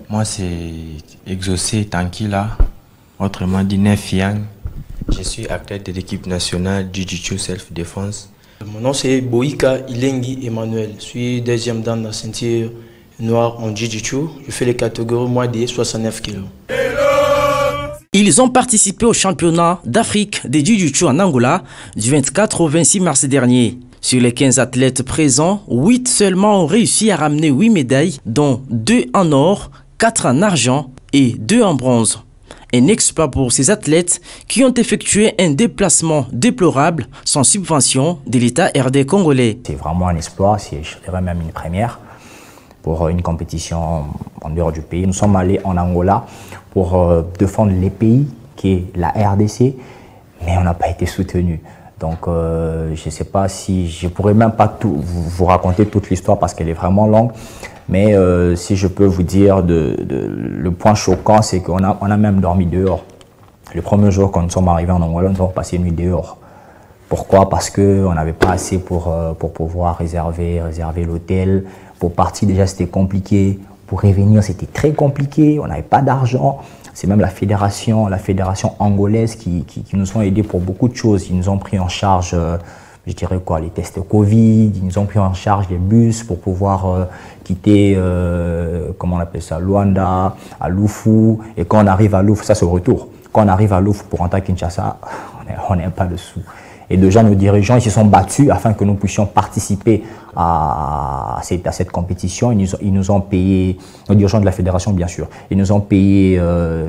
Moi, c'est Exaucé Tankila, autrement dit Nefiang. Je suis athlète de l'équipe nationale Jiu-Jitsu Self-Défense. Mon nom c'est Boïka Ilengi Emmanuel. Je suis deuxième dan la ceinture noire en Jiu-Jitsu. Je fais les catégories moins de 69 kg. Ils ont participé au championnat d'Afrique des Jiu-Jitsu en Angola du 24 au 26 mars dernier. Sur les 15 athlètes présents, 8 seulement ont réussi à ramener 8 médailles, dont 2 en or, 4 en argent et 2 en bronze. Un exploit pour ces athlètes qui ont effectué un déplacement déplorable sans subvention de l'État RD congolais. C'est vraiment un exploit, je dirais même une première pour une compétition en dehors du pays. Nous sommes allés en Angola pour défendre les pays qui est la RDC, mais on n'a pas été soutenus. Donc je ne sais pas si je pourrais même pas vous raconter toute l'histoire parce qu'elle est vraiment longue. Mais si je peux vous dire, le point choquant, c'est qu'on a même dormi dehors. Le premier jour quand nous sommes arrivés en Angola, nous avons passé une nuit dehors. Pourquoi? Parce qu'on n'avait pas assez pour pouvoir réserver l'hôtel. Pour partir déjà c'était compliqué. Pour revenir c'était très compliqué. On n'avait pas d'argent. C'est même la fédération angolaise qui nous ont aidés pour beaucoup de choses. Ils nous ont pris en charge, je dirais quoi, les tests Covid, ils nous ont pris en charge les bus pour pouvoir quitter, comment on appelle ça, Luanda, à Lufu. Et quand on arrive à Lufu, ça c'est au retour. Quand on arrive à Lufu pour rentrer à Kinshasa, on n'est pas dessous. Et déjà nos dirigeants ils se sont battus afin que nous puissions participer à cette compétition. Ils nous ont payé, nos dirigeants de la fédération bien sûr, ils nous ont payé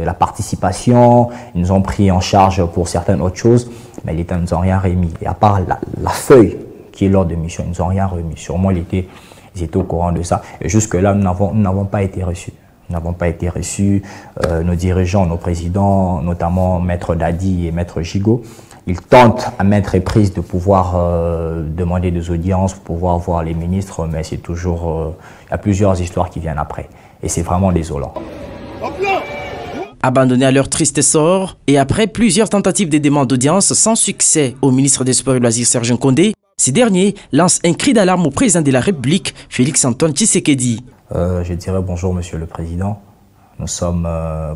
la participation, ils nous ont pris en charge pour certaines autres choses, mais l'État ne nous a rien remis. Et à part la feuille qui est l'ordre de mission, ils ne nous ont rien remis. Sûrement ils étaient au courant de ça. Et jusque-là, nous n'avons pas été reçus. Nous n'avons pas été reçus. Nos dirigeants, nos présidents, notamment Maître Dadi et Maître Gigo, ils tentent à maintes reprises de pouvoir demander des audiences, pour pouvoir voir les ministres, mais c'est toujours... il y a plusieurs histoires qui viennent après. Et c'est vraiment désolant. Abandonnés à leur triste sort, et après plusieurs tentatives de demande d'audience sans succès au ministre des Sports et Loisirs Serge Nkondé, ces derniers lancent un cri d'alarme au président de la République, Félix-Antoine Tshisekedi. Je dirais bonjour Monsieur le Président, nous sommes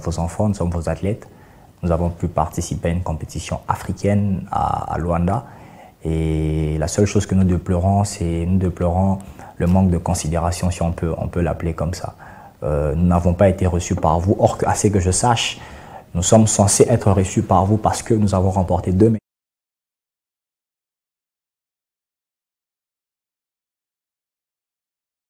vos enfants, nous sommes vos athlètes. Nous avons pu participer à une compétition africaine à Luanda et la seule chose que nous déplorons, c'est le manque de considération, si on peut l'appeler comme ça. Nous n'avons pas été reçus par vous, or à ce que je sache, nous sommes censés être reçus par vous parce que nous avons remporté 2 médailles.